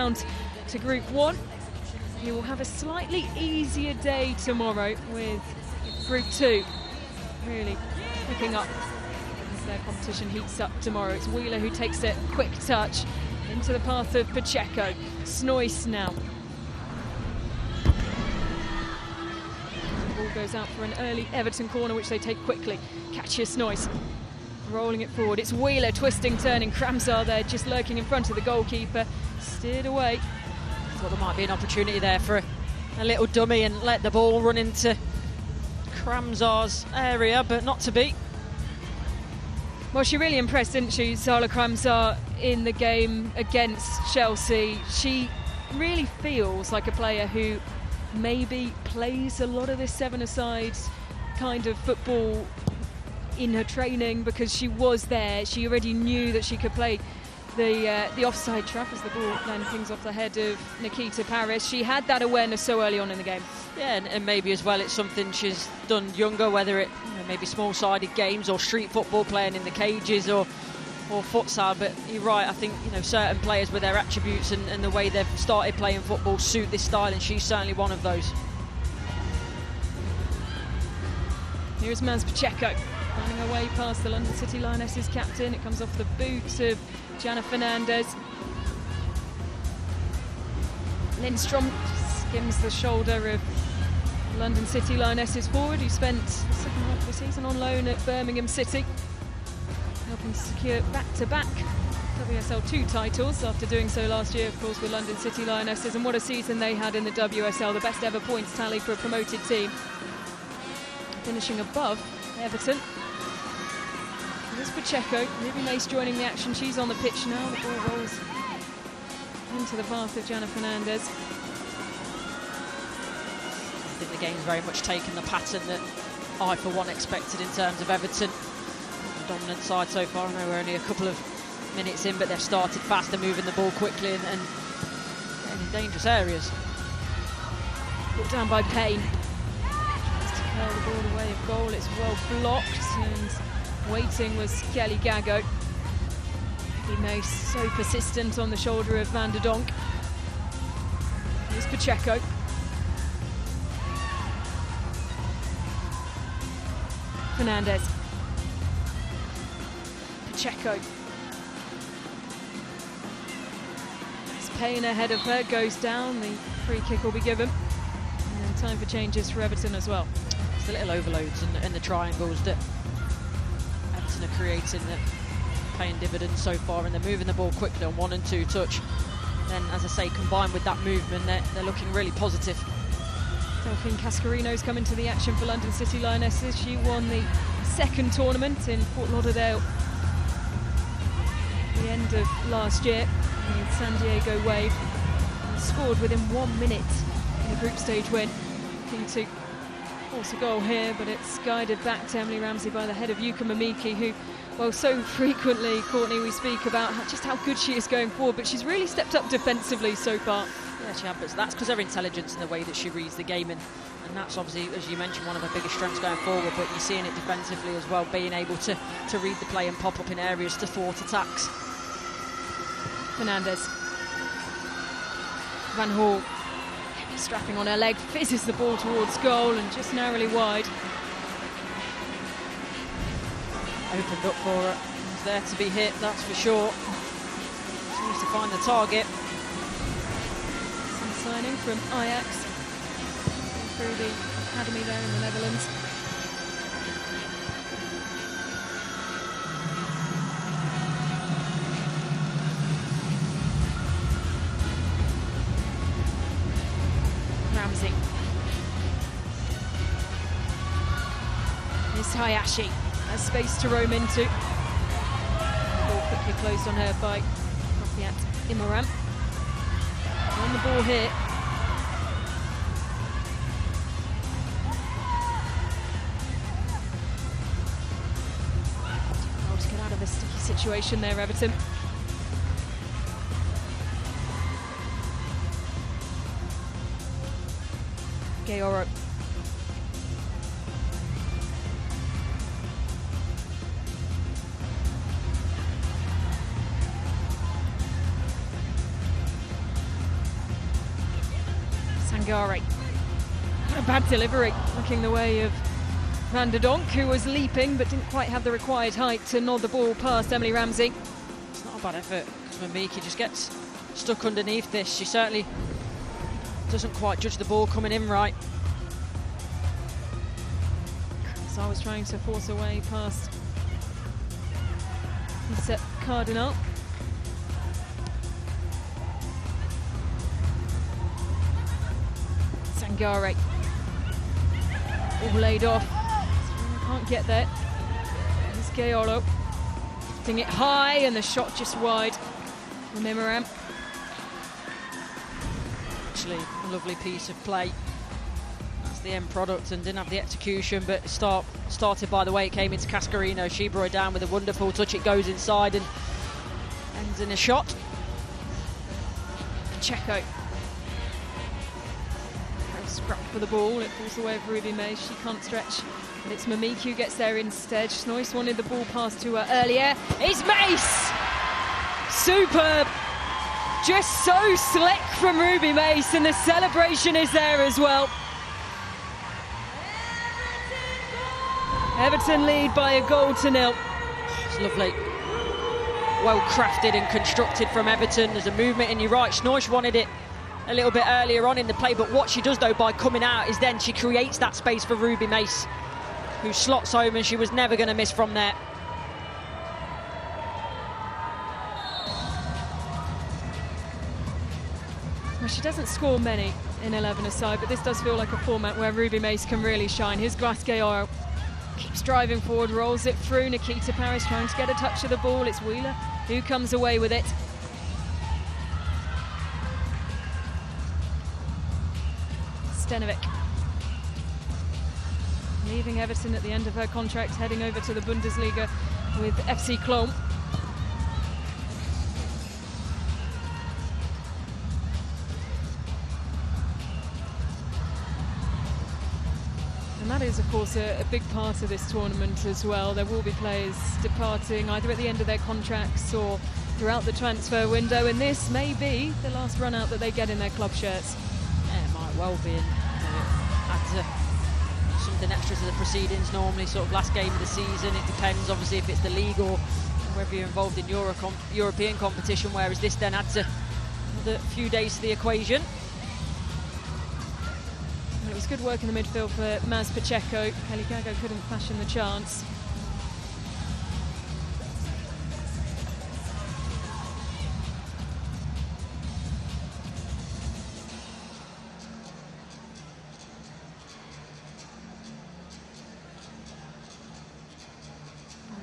round to Group 1. He will have a slightly easier day tomorrow with Group 2 really picking up as their competition heats up tomorrow. It's Wheeler who takes it, quick touch into the path of Pacheco. Snoyce now. The ball goes out for an early Everton corner, which they take quickly. Catches Snoyce, rolling it forward. It's Wheeler, twisting, turning. Kramzar there, just lurking in front of the goalkeeper. Steered away. Thought there might be an opportunity there for a little dummy and let the ball run into Kramzar's area, but not to be. Well, she really impressed, didn't she, Sala Kramzar, in the game against Chelsea. She really feels like a player who maybe plays a lot of this seven-a-side kind of football in her training, because she was there. She already knew that she could play the offside trap as the ball then pings off the head of Nikita Paris. She had that awareness so early on in the game. Yeah, and maybe as well it's something she's done younger, whether it maybe small-sided games or street football, playing in the cages or futsal. But you're right, I think certain players with their attributes and the way they've started playing football suit this style, and she's certainly one of those. Here's Maz Pacheco running away past the London City Lionesses captain. It comes off the boot of Jana Fernandez. Lindstrom skims the shoulder of London City Lionesses forward, who spent the second half of the season on loan at Birmingham City, helping to secure back-to-back WSL 2 titles after doing so last year, of course, with London City Lionesses. And what a season they had in the WSL, the best ever points tally for a promoted team, finishing above Everton. Here's Pacheco, Ruby Mace joining the action. She's on the pitch now. The ball rolls into the path of Jana Fernandez. I think the game's very much taken the pattern that I, for one, expected in terms of Everton. The dominant side so far. I know we're only a couple of minutes in, but they've started fast. They're moving the ball quickly and in dangerous areas. Put down by Payne. Tries to curl the ball away of goal. It's well blocked, and waiting was Kelly Gago. Ruby Mace so persistent on the shoulder of Van der Donk. Here's Pacheco. Fernandez. Pacheco. As Payne ahead of her goes down, the free kick will be given. And then time for changes for Everton as well. It's the little overloads and the triangles that Everton are creating that are paying dividends so far, and they're moving the ball quickly on 1 and 2 touch. Then, as I say, combined with that movement, they're looking really positive. Delphine Cascarino's come into the action for London City Lionesses. She won the second tournament in Fort Lauderdale at the end of last year with San Diego Wave, and scored within 1 minute in a group stage win. Looking to force a goal here, but it's guided back to Emily Ramsey by the head of Yuka Mimiki, who, well, so frequently, Courtney, we speak about just how good she is going forward, but she's really stepped up defensively so far. Yeah, she has, but that's because of her intelligence and the way that she reads the game, and that's obviously, as you mentioned, one of her biggest strengths going forward, but you're seeing it defensively as well, being able to read the play and pop up in areas to thwart attacks. Fernandez. Van Hall, strapping on her leg, fizzes the ball towards goal and just narrowly wide. Opened up for her, it's there to be hit, that's for sure. She needs to find the target. Signing from Ajax through the academy there in the Netherlands. Ramsey. Miss Hayashi has space to roam into. Ball quickly closed on her by Rafiat Imoram. On the ball here. Oh, to get out of a sticky situation there, Everton. Gayoro. Sangare. A bad delivery, looking the way of Van der Donk, who was leaping but didn't quite have the required height to nod the ball past Emily Ramsey. It's not a bad effort, because Mamiki just gets stuck underneath this. She certainly doesn't quite judge the ball coming in right. So I was trying to force her way past Lisa Cardinal. Sangare. All laid off. Can't get there. There's Gayolo. Hitting it high and the shot just wide. Mimiram. Actually, a lovely piece of play. That's the end product, and didn't have the execution, but started by the way it came into Cascarino. She brought it down with a wonderful touch. It goes inside and ends in a shot. Pacheco. Scrap for the ball, it falls away of Ruby May. She can't stretch, but it's Mamiki who gets there instead. Schnois wanted the ball passed to her earlier. It's Mace! Superb! Just so slick from Ruby Mace, and the celebration is there as well. Everton lead by 1-0. It's lovely. Well crafted and constructed from Everton. There's a movement in your right. Schnois wanted it a little bit earlier on in the play, but what she does though by coming out is then she creates that space for Ruby Mace, who slots home, and she was never going to miss from there. Well, she doesn't score many in 11-a-side, but this does feel like a format where Ruby Mace can really shine. Here's Glasgow, keeps driving forward, rolls it through. Nikita Paris trying to get a touch of the ball. It's Wheeler who comes away with it. Stenovic. Leaving Everton at the end of her contract, heading over to the Bundesliga with FC Cologne. And that is, of course, a big part of this tournament as well. There will be players departing either at the end of their contracts or throughout the transfer window, and this may be the last run out that they get in their club shirts. Yeah, it might well be, and adds something extra to the proceedings normally, sort of last game of the season. It depends, obviously, if it's the league or whether you're involved in European competition, whereas this then adds another few days to the equation. Well, it was good work in the midfield for Maz Pacheco. Kelly Gago couldn't fashion the chance.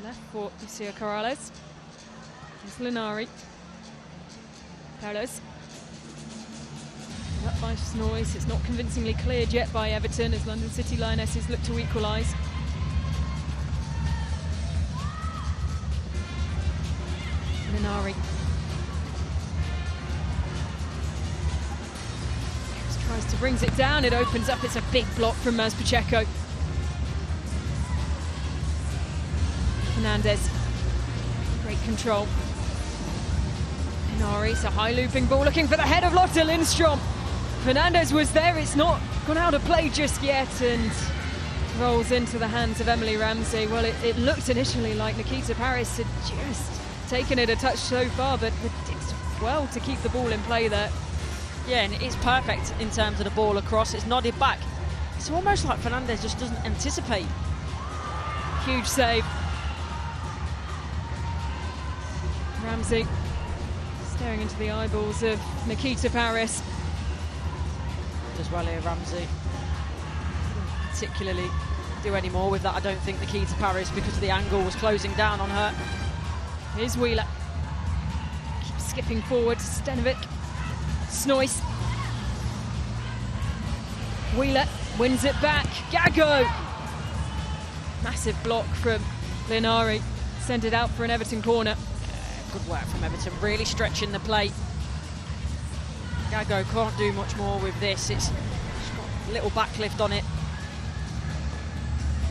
Left for Lucia Corrales. There's Linari. Carlos. Up by Schnois. It's not convincingly cleared yet by Everton as London City Lionesses look to equalise. Linari. Tries to brings it down. It opens up. It's a big block from Maz Pacheco. Fernandez, great control. Linari, it's a high looping ball looking for the head of Lotte Lindstrom. Fernandez was there, it's not gone out of play just yet, and rolls into the hands of Emily Ramsey. Well, it looked initially like Nikita Paris had just taken it a touch so far, but did well to keep the ball in play there. Yeah, and it's perfect in terms of the ball across. It's nodded back. It's almost like Fernandez just doesn't anticipate. Huge save. Ramsey staring into the eyeballs of Nikita Paris. Does well here, Ramsey. Didn't particularly do any more with that, I don't think, Nikita Paris, because the angle was closing down on her. Here's Wheeler. Keeps skipping forward. Stenovic. Schnois. Wheeler wins it back. Gago. Massive block from Linari. Send it out for an Everton corner. Good work from Everton, really stretching the play. Gago can't do much more with this. It's got a little backlift on it.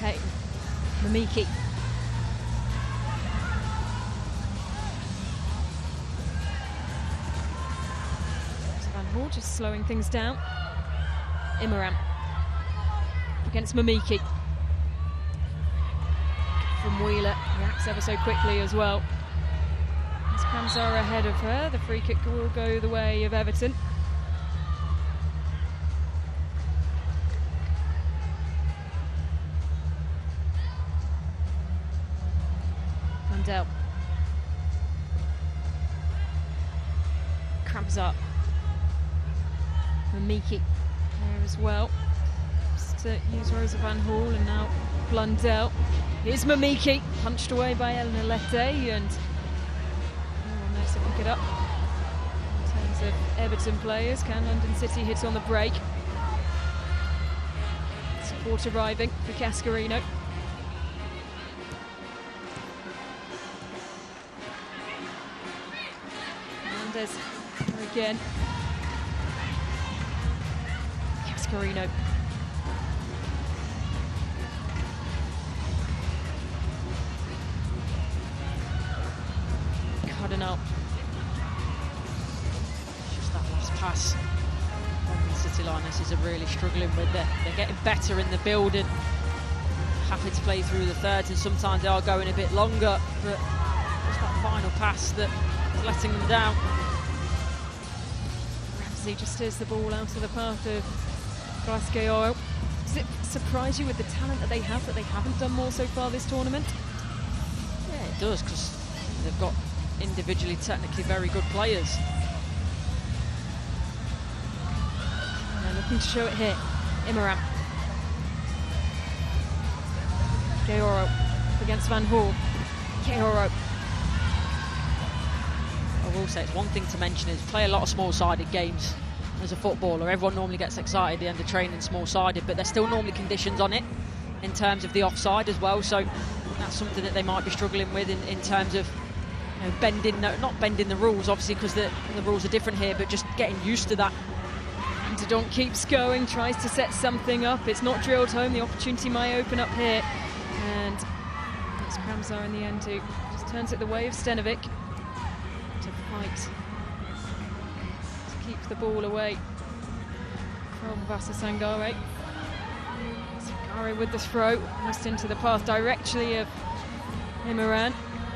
Hey, Mamiki. Van Hall just slowing things down. Imran against Mamiki. From Wheeler, reacts ever so quickly as well. As Kamsara ahead of her, the free kick will go the way of Everton. Mandel. Cramps up. Mamiki there as well. Just to use Rosa Van Hall, and now Blundell. Here's Mamiki, punched away by Eleanor Lette, and no one knows to pick it up. In terms of Everton players, can London City hit on the break? Support arriving for Cascarino. Mendes again. Cascarino. Cardinal. Just that last pass. London City Lionesses are really struggling with it. They're getting better in the build and happy to play through the thirds, and sometimes they are going a bit longer, but it's that final pass that is letting them down. Ramsey just steers the ball out of the path of Glasgow. Does it surprise you with the talent that they have that they haven't done more so far this tournament? Yeah, it does, because they've got individually technically very good players. They're looking to show it here. Imran. Gaoro against Van Hall. Gaoro. I will say it's one thing to mention is play a lot of small-sided games as a footballer. Everyone normally gets excited at the end of training small-sided, but there's still normally conditions on it in terms of the offside as well, so that's something that they might be struggling with in terms of, you know, bending, not bending the rules obviously, because the rules are different here, but just getting used to that. Antidon keeps going, tries to set something up. It's not drilled home. The opportunity might open up here, and it's Kramzar in the end who just turns it the way of Stenovic to fight to keep the ball away from Vasa Sangare. Sangare with the throw, almost into the path directly of Imran.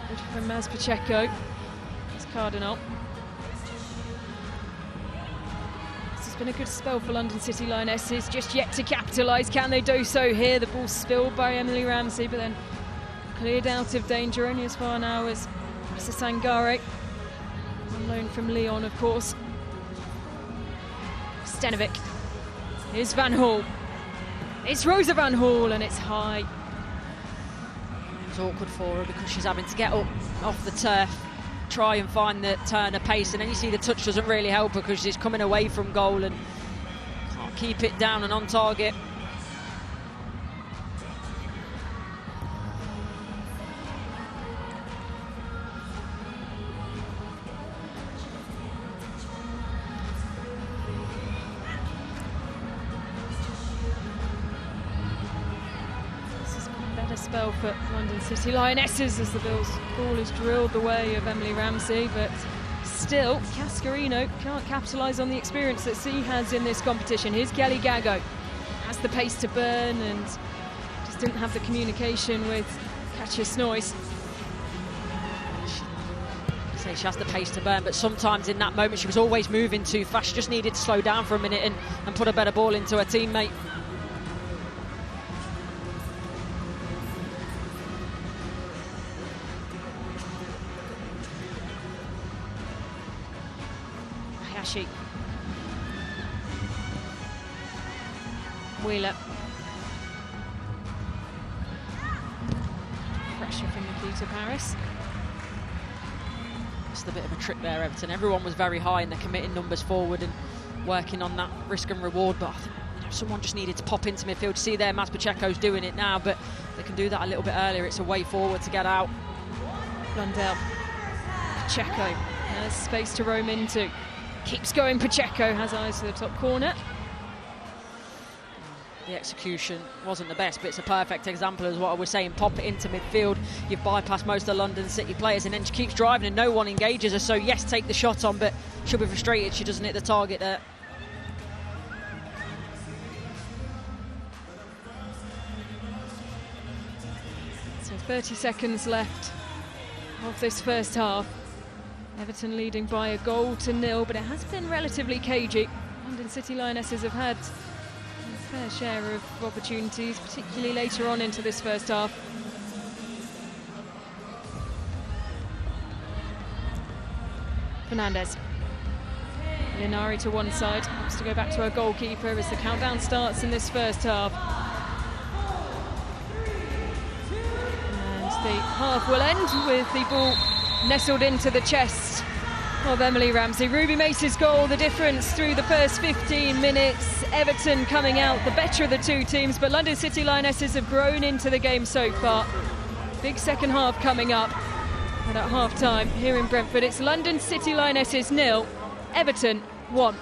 Good from Maz Pacheco. It's Cardinal. This has been a good spell for London City Lionesses, just yet to capitalise. Can they do so here? The ball spilled by Emily Ramsey, but then cleared out of danger only as far now as Mr. Sangare, on loan from Lyon, of course. Stenovic. Here's Van Hall. It's Rosa Van Hall, and it's high. It's awkward for her because she's having to get up off the turf, try and find the turn of pace, and then you see the touch doesn't really help her because she's coming away from goal and can't keep it down and on target. Spell for London City Lionesses as the ball is drilled the way of Emily Ramsey, but still Cascarino can't capitalise on the experience that C has in this competition. Here's Kelly Gago, has the pace to burn and just didn't have the communication with Katja Snoys. She has the pace to burn, but sometimes in that moment she was always moving too fast. She just needed to slow down for a minute and put a better ball into her teammate. Wheeler. Pressure from Nikita Paris. Just a bit of a trick there, Everton. Everyone was very high and they're committing numbers forward and working on that risk and reward, but I think, you know, someone just needed to pop into midfield. See there, Maz Pacheco's doing it now, but they can do that a little bit earlier. It's a way forward to get out. Blundell. Pacheco has space to roam into. Keeps going, Pacheco has eyes to the top corner. The execution wasn't the best, but it's a perfect example of what I was saying. Pop it into midfield, you've bypassed most of the London City players, and then she keeps driving and no one engages her. So yes, take the shot on, but she'll be frustrated she doesn't hit the target there. 30 seconds left of this first half. Everton leading by a goal to nil, but it has been relatively cagey. London City Lionesses have had a fair share of opportunities, particularly later on into this first half. Fernandez. Linari to one side, wants to go back to her goalkeeper as the countdown starts in this first half. And the half will end with the ball nestled into the chest of Emily Ramsey. Ruby Mace's goal, the difference through the first 15 minutes. Everton coming out the better of the two teams, but London City Lionesses have grown into the game so far. Big second half coming up. And at half-time here in Brentford, it's London City Lionesses 0, Everton 1.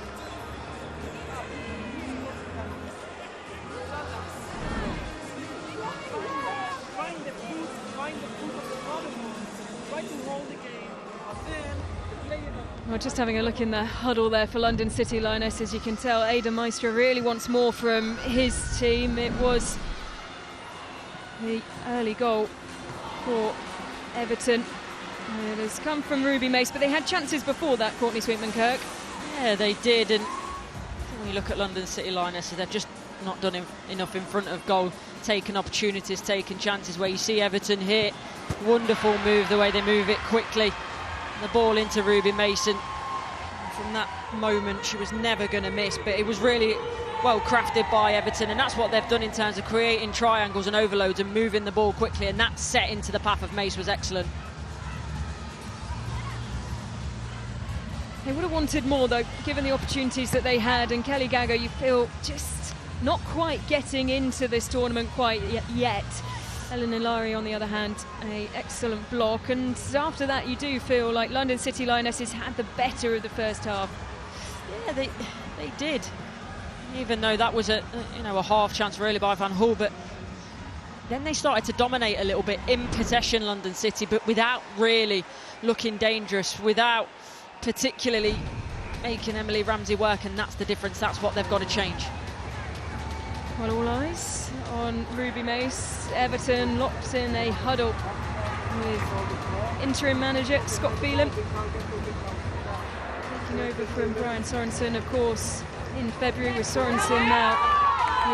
Well, just having a look in the huddle there for London City Lionesses, you can tell Aidan Maestra really wants more from his team. It was the early goal for Everton. It has come from Ruby Mace, but they had chances before that, Courtney Sweetman-Kirk. Yeah, they did, and when you look at London City Lionesses, they've just not done enough in front of goal, taking opportunities, taking chances, where you see Everton here. Wonderful move, the way they move it quickly. The ball into Ruby Mason. From that moment, she was never going to miss, but it was really well crafted by Everton, and that's what they've done in terms of creating triangles and overloads and moving the ball quickly, and that set into the path of Mace was excellent. They would have wanted more, though, given the opportunities that they had, and Kelly Gago, you feel, just not quite getting into this tournament quite yet. Ellen Ilari, on the other hand, an excellent block, and after that you do feel like London City Lionesses had the better of the first half. Yeah, they did, even though that was a half chance really by Van Hull, but then they started to dominate a little bit in possession, London City, but without really looking dangerous, without particularly making Emily Ramsey work, and that's the difference. That's what they've got to change. Well, all eyes on Ruby Mace. Everton locked in a huddle with interim manager Scott Phelan, taking over from Brian Sorensen, of course, in February, with Sorensen now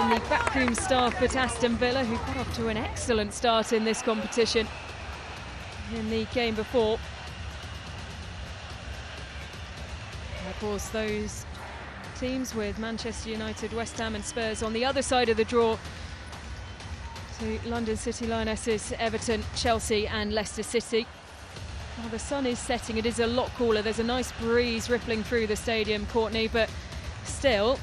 in the backroom staff at Aston Villa, who got off to an excellent start in this competition in the game before. And of course, those teams with Manchester United, West Ham and Spurs on the other side of the draw to London City Lionesses, Everton, Chelsea and Leicester City. Well, the sun is setting, it is a lot cooler, there's a nice breeze rippling through the stadium, Courtney, but still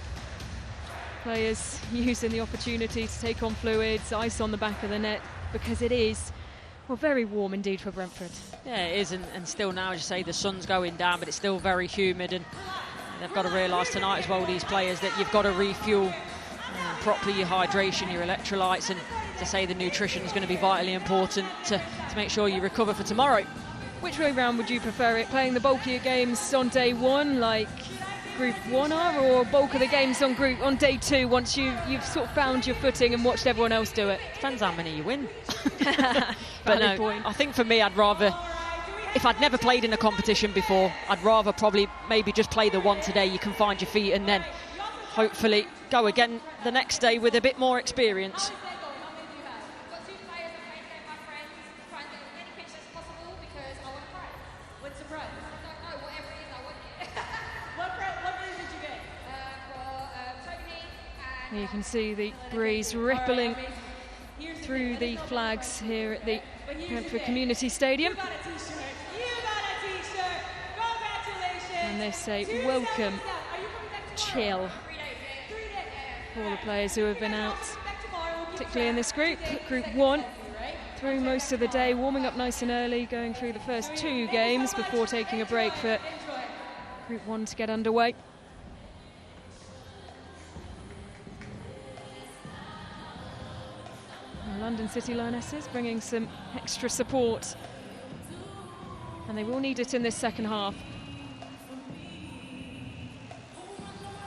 players using the opportunity to take on fluids, ice on the back of the net, because it is, well, very warm indeed for Brentford. Yeah, it is, and still now, as you say, the sun's going down, but it's still very humid, and they've got to realise tonight as well, these players, that you've got to refuel properly your hydration, your electrolytes, and to say the nutrition is going to be vitally important to make sure you recover for tomorrow. Which way round would you prefer it? Playing the bulkier games on day one, like Group 1 are, or bulk of the games on day 2 once you've sort of found your footing and watched everyone else do it? Depends how many you win. But no, point. I think for me, I'd rather, if I'd never played in a competition before, I'd rather probably maybe just play the one today. You can find your feet and then hopefully go again the next day with a bit more experience. You can see the breeze rippling through the flags here at the Brentford Community Stadium. And they say welcome, chill, for all the players who have been out, particularly in this group, Group 1, through most of the day, warming up nice and early, going through the first 2 games before taking a break for Group 1 to get underway. London City Lionesses bringing some extra support, and they will need it in this second half.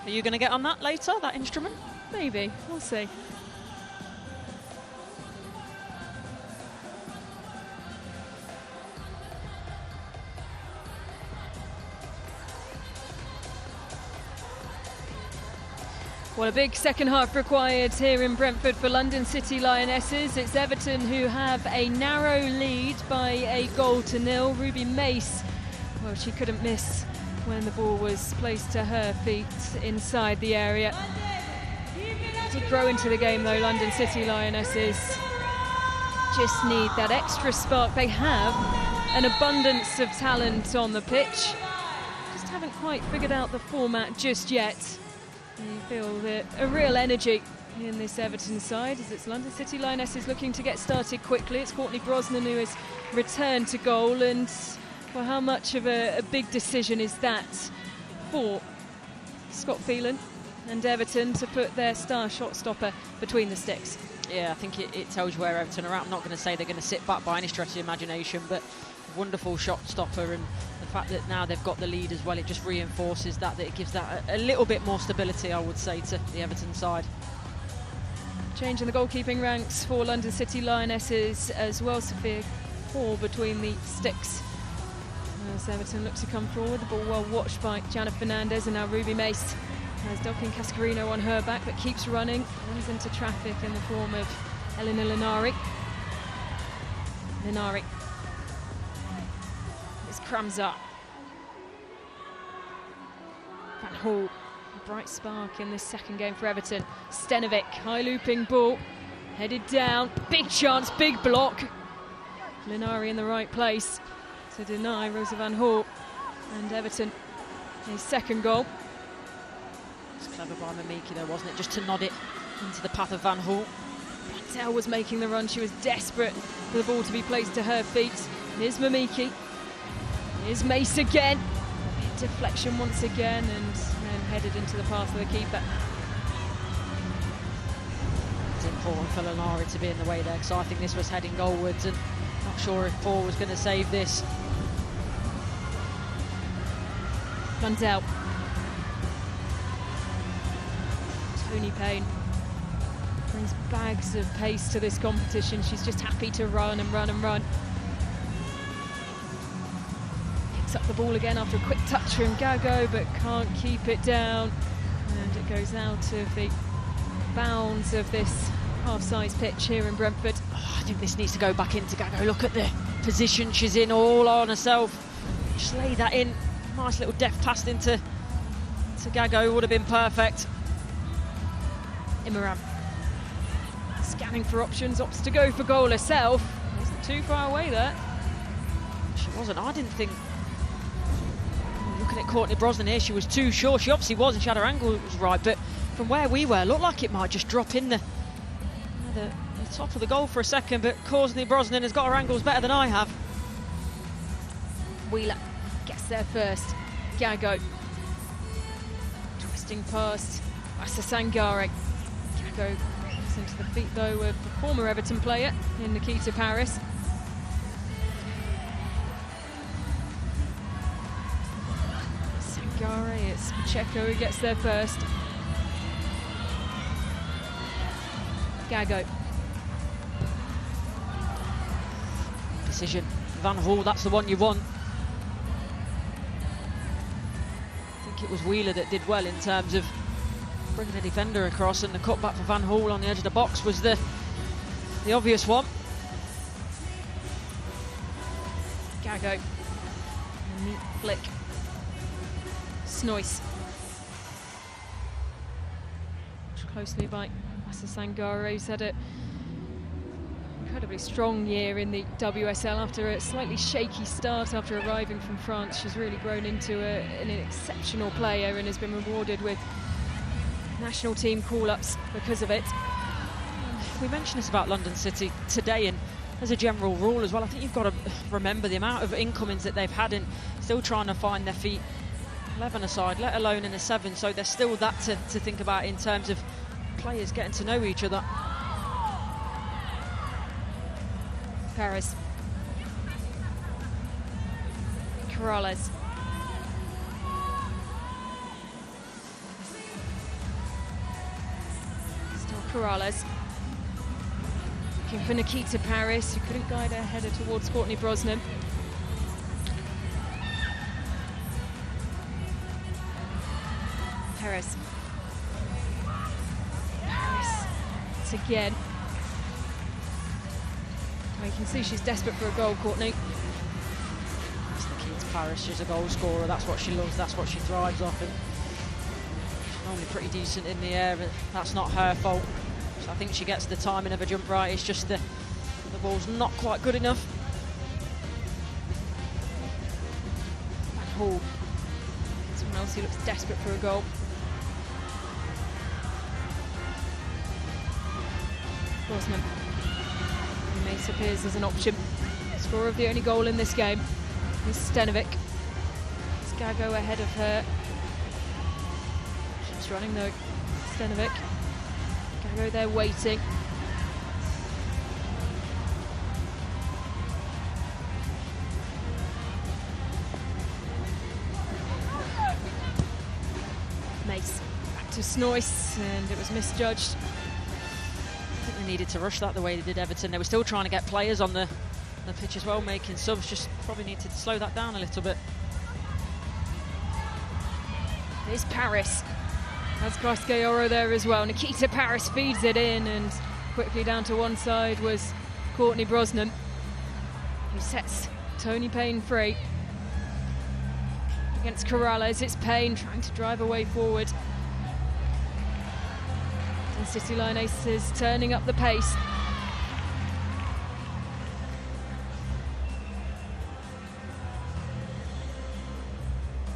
Are you going to get on that later, that instrument? Maybe, we'll see. Well, a big second half required here in Brentford for London City Lionesses. It's Everton who have a narrow lead by a goal to nil. Ruby Mace, well, she couldn't miss when the ball was placed to her feet inside the area. Did grow into the game though, London City Lionesses. Just need that extra spark. They have an abundance of talent on the pitch. Just haven't quite figured out the format just yet. You feel a real energy in this Everton side as it's London City Lionesses looking to get started quickly. It's Courtney Brosnan who has returned to goal, and well, how much of a big decision is that for Scott Phelan and Everton to put their star shot stopper between the sticks? Yeah, I think it tells you where Everton are at. I'm not going to say they're going to sit back by any stretch of the imagination, but wonderful shot stopper, and the fact that now they've got the lead as well, it just reinforces that it gives that a little bit more stability, I would say, to the Everton side. Change in the goalkeeping ranks for London City Lionesses as well. Sophia Hall between the sticks as Everton look to come forward. The ball well watched by Jana Fernandez, and now Ruby Mace has Delphine Cascarino on her back, but keeps running, runs into traffic in the form of Elena Linari. Crumbs up. Van Hall, a bright spark in this second game for Everton. Stenovic, high looping ball, headed down, big chance, big block. Linari in the right place to deny Rosa Van Hall, and Everton a second goal. It's clever by Mamiki though, wasn't it, just to nod it into the path of Van Hall. Patel was making the run, she was desperate for the ball to be placed to her feet. Here's Mamiki. Here's Mace again. Deflection once again, and then headed into the path of the keeper. It's important for Linari to be in the way there, because I think this was heading goalwards, and not sure if Paul was going to save this. Blundell. Tony Payne brings bags of pace to this competition. She's just happy to run and run and run. Up the ball again after a quick touch from Gago, but can't keep it down, and it goes out of the bounds of this half-size pitch here in Brentford. I think this needs to go back into Gago. Look at the position she's in, all on herself. Just lay that in. Nice little deft pass into Gago, would have been perfect. Imran scanning for options, opts to go for goal herself. Wasn't too far away there. She wasn't. I didn't think. Looking at Courtney Brosnan here, she was too sure. She obviously was, and she had her angle was right, but from where we were, looked like it might just drop in the top of the goal for a second, but Courtney Brosnan has got her angles better than I have. Wheeler gets there first. Gago. Twisting past Asa Sangare. Gago gets into the feet though of the former Everton player in Nikita Paris. It's Pacheco who gets there first. Gago. Decision. Van Hall, that's the one you want. I think it was Wheeler that did well in terms of bringing the defender across, and the cutback for Van Hall on the edge of the box was the obvious one. Gago. A neat flick. Snoyce. Closely by Asa Sangare, who's had an incredibly strong year in the WSL after a slightly shaky start after arriving from France. She's really grown into an exceptional player and has been rewarded with national team call-ups because of it. We mentioned this about London City today, and as a general rule as well, I think you've got to remember the amount of incomings that they've had and still trying to find their feet 11 aside, let alone in a 7, so there's still that to think about in terms of players getting to know each other. Paris. Corrales. Still Corrales. Looking for Nikita Paris, who couldn't guide her header towards Courtney Brosnan. Paris. yet again. You can see she's desperate for a goal, Courtney. That's the key to Paris. She's a goal scorer. That's what she loves. That's what she thrives off. And she's normally pretty decent in the air, but that's not her fault. So I think she gets the timing of a jump right. It's just the ball's not quite good enough. Hall. Someone else who looks desperate for a goal. Brosnan. Mace appears as an option. Scorer of the only goal in this game is Stenovic. Skago ahead of her. She's running though. Stenovic. Skago there waiting. Mace back to Snoyce, and it was misjudged. I think they needed to rush that the way they did Everton. They were still trying to get players on the pitch as well, making subs. Just probably needed to slow that down a little bit. There's Paris. Has Cascayoro there as well. Nikita Paris feeds it in, and quickly down to one side was Courtney Brosnan, who sets Tony Payne free. Against Corrales, it's Payne trying to drive away forward. And City Lionesses turning up the pace.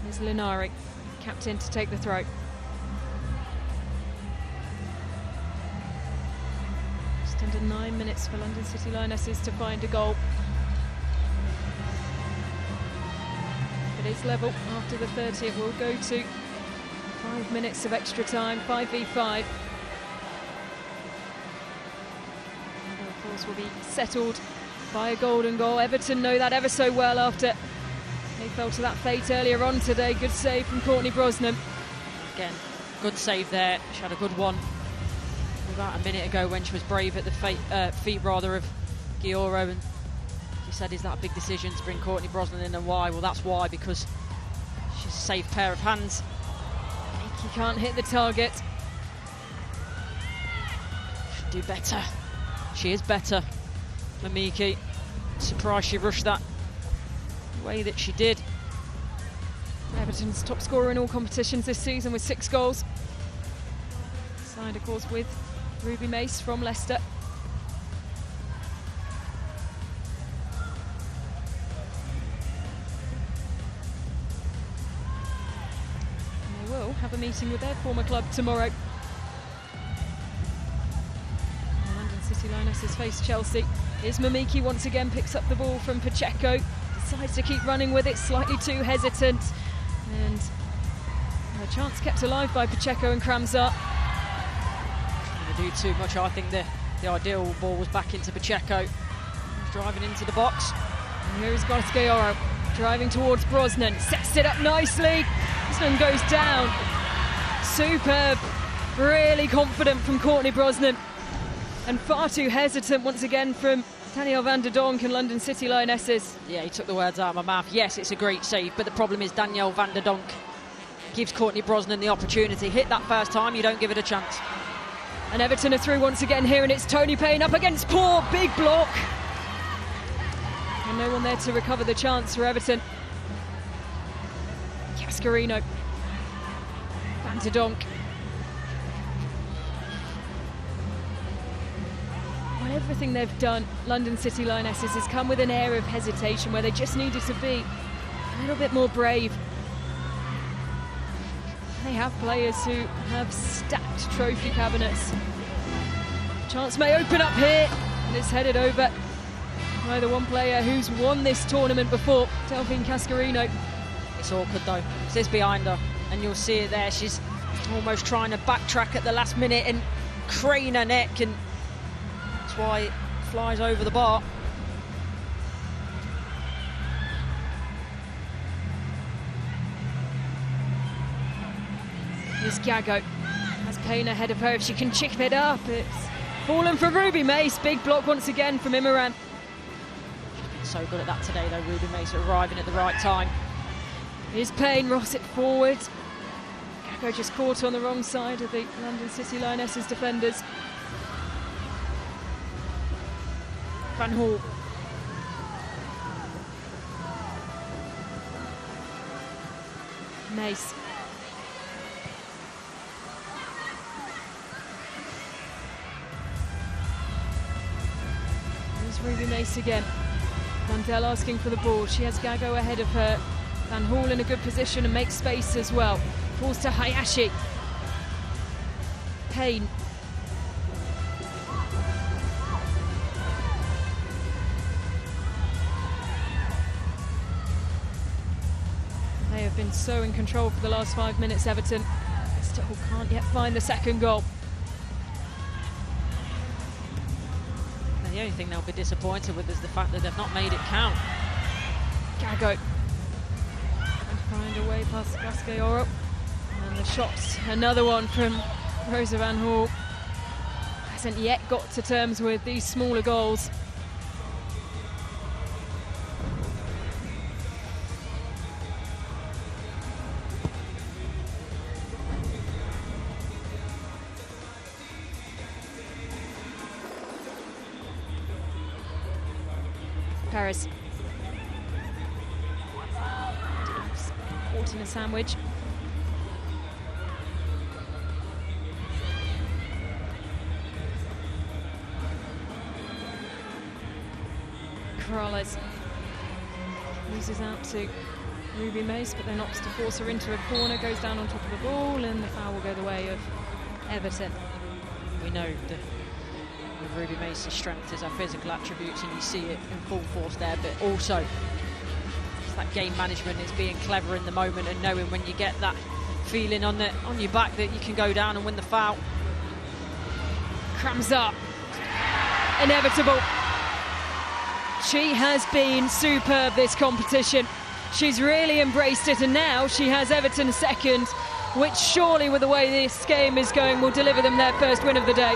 There's Linari, captain, to take the throw. Just under 9 minutes for London City Lionesses to find a goal. It is level after the 30. It will go to 5 minutes of extra time, 5v5. And of course will be settled by a golden goal. Everton know that ever so well after they fell to that fate earlier on today. Good save from Courtney Brosnan. Again, good save there. She had a good one about a minute ago when she was brave at the feet rather of Gioro, and he said, is that a big decision to bring Courtney Brosnan in, and why? Well, that's why, because she's a safe pair of hands. He can't hit the target. Should do better. She is better. Mamiki, surprised she rushed that the way that she did. Everton's top scorer in all competitions this season with 6 goals. Signed, of course, with Ruby Mace from Leicester. Will have a meeting with their former club tomorrow. The London City Lionesses face Chelsea. Here's Mamiki once again, picks up the ball from Pacheco, decides to keep running with it, slightly too hesitant, and a chance kept alive by Pacheco and Kramzar. Trying to do too much. I think the ideal ball was back into Pacheco. He's driving into the box. And here is Gascayoro driving towards Brosnan, sets it up nicely. Brosnan goes down. Superb, really confident from Courtney Brosnan, and far too hesitant once again from Danielle van der Donk and London City Lionesses. Yeah, he took the words out of my mouth. Yes, it's a great save, but the problem is Danielle van der Donk gives Courtney Brosnan the opportunity. Hit that first time, you don't give it a chance. And Everton are through once again here, and it's Tony Payne up against Poor, big block. And no one there to recover the chance for Everton. Cascarino. Van der Donk. Well, everything they've done, London City Lionesses, has come with an air of hesitation where they just needed to be a little bit more brave. They have players who have stacked trophy cabinets. Chance may open up here, and it's headed over by the one player who's won this tournament before, Delphine Cascarino. It's awkward though, because it's behind her, and you'll see it there. She's almost trying to backtrack at the last minute and crane her neck, and that's why it flies over the bar. Here's Gago. Has Payne ahead of her. If she can chip it up, it's fallen for Ruby Mace. Big block once again from Imran. So good at that today though, Ruby Mace, arriving at the right time. Here's Payne, ross it forward. Gago just caught on the wrong side of the London City Lionesses defenders. Van Hall. Mace. There's Ruby Mace again. Mundell asking for the ball. She has Gago ahead of her. Van Hall in a good position and makes space as well. Falls to Hayashi. Payne. They have been so in control for the last 5 minutes, Everton. Still can't yet find the second goal. The only thing they'll be disappointed with is the fact that they've not made it count. Gago. Trying to find a way past Gasqueoro. And the shot, another one from Rosa Van Hall. Hasn't yet got to terms with these smaller goals. Paris. Caught in a sandwich. Corrales loses out to Ruby Mace, but then opts to force her into a corner, goes down on top of the ball, and the foul will go the way of Everton. We know that with Ruby Mace's strength is her physical attributes, and you see it in full force there, but also it's that game management, it's being clever in the moment and knowing when you get that feeling on your back that you can go down and win the foul. Crumbs up. Inevitable. She has been superb this competition. She's really embraced it, and now she has Everton second, which surely with the way this game is going will deliver them their first win of the day.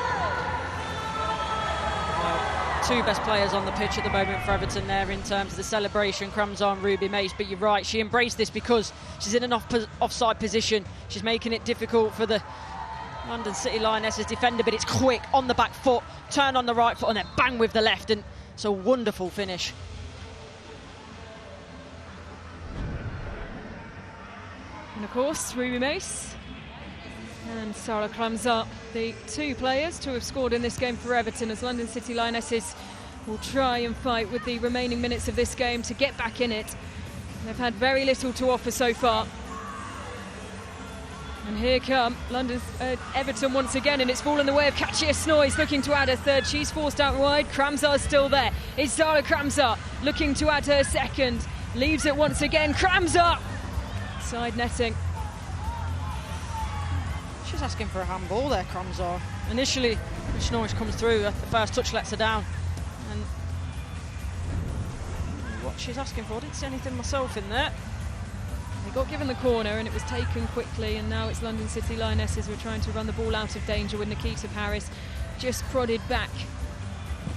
Two best players on the pitch at the moment for Everton there in terms of the celebration. Crumbs on Ruby Mace, but you're right, she embraced this because she's in an offside position. She's making it difficult for the London City Lionesses defender, but it's quick on the back foot, turn on the right foot, and then bang with the left, and it's a wonderful finish. And of course, Ruby Mace and Sarah Crumbs, the two players to have scored in this game for Everton, as London City Lionesses will try and fight with the remaining minutes of this game to get back in it. They've had very little to offer so far. And here come Everton once again, and it's fallen the way of Katia Snoyes, looking to add her third. She's forced out wide. Kramzar's still there. It's Zara Kramzar looking to add her second. Leaves it once again. Kramzar! Side netting. She's asking for a handball there, Kramzar. Initially, when Snoyes comes through, the first touch lets her down. And what she's asking for, I didn't see anything myself in there. They got given the corner and it was taken quickly, and now it's London City Lionesses who are trying to run the ball out of danger with Nikita Paris just prodded back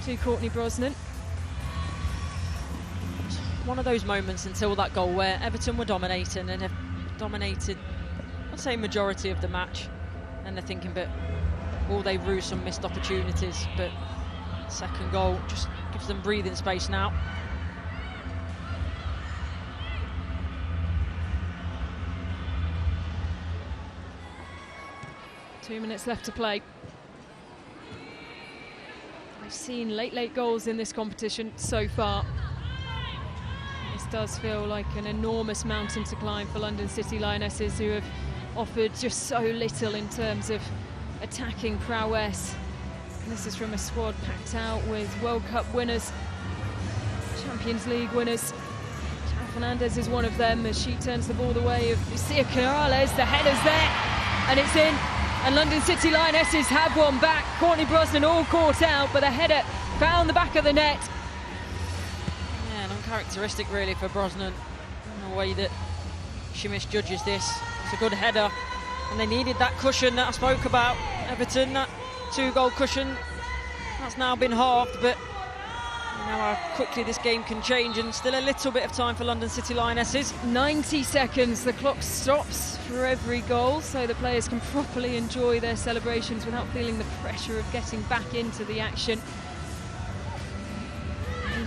to Courtney Brosnan. One of those moments until that goal where Everton were dominating and have dominated, I'd say, majority of the match, and they're thinking, but will they rue some missed opportunities? But second goal just gives them breathing space now. Two minutes left to play. I've seen late goals in this competition so far. This does feel like an enormous mountain to climb for London City Lionesses, who have offered just so little in terms of attacking prowess. And this is from a squad packed out with World Cup winners, Champions League winners. Charo Fernandez is one of them as she turns the ball the way of Lucia Corrales. The header's there and it's in. And London City Lionesses have one back. Courtney Brosnan all caught out, but the header found the back of the net. Yeah, and uncharacteristic really for Brosnan in the way that she misjudges this. It's a good header, and they needed that cushion that I spoke about. Everton, that 2-goal cushion, that's now been halved, but you know how quickly this game can change, and still a little bit of time for London City Lionesses. 90 seconds, the clock stops for every goal, so the players can properly enjoy their celebrations without feeling the pressure of getting back into the action.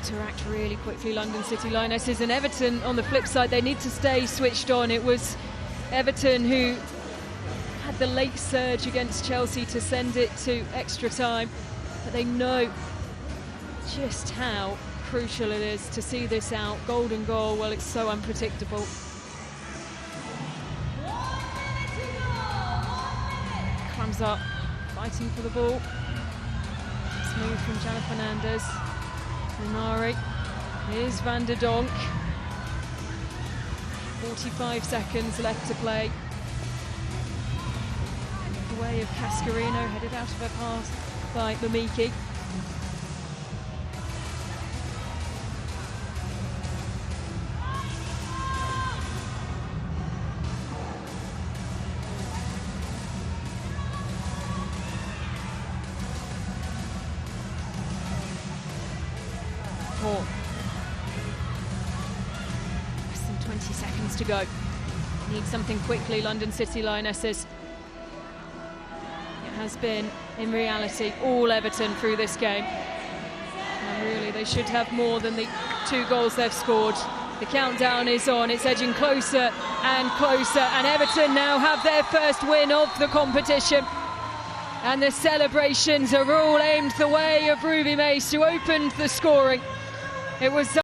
counteract really quickly, London City Lionesses, and Everton on the flip side, they need to stay switched on. It was Everton who had the late surge against Chelsea to send it to extra time, but they know just how crucial it is to see this out. Golden goal, well, it's so unpredictable. Comes up, fighting for the ball. Smooth from Jana Fernandez. Lunari. Here's Van der Donk. 45 seconds left to play. The way of Cascarino, headed out of her pass by Mamiki. Less than 20 seconds to go. Need something quickly, London City Lionesses. It has been, in reality, all Everton through this game. And really, they should have more than the 2 goals they've scored. The countdown is on, it's edging closer and closer, and Everton now have their first win of the competition. And the celebrations are all aimed the way of Ruby Mace, who opened the scoring. It was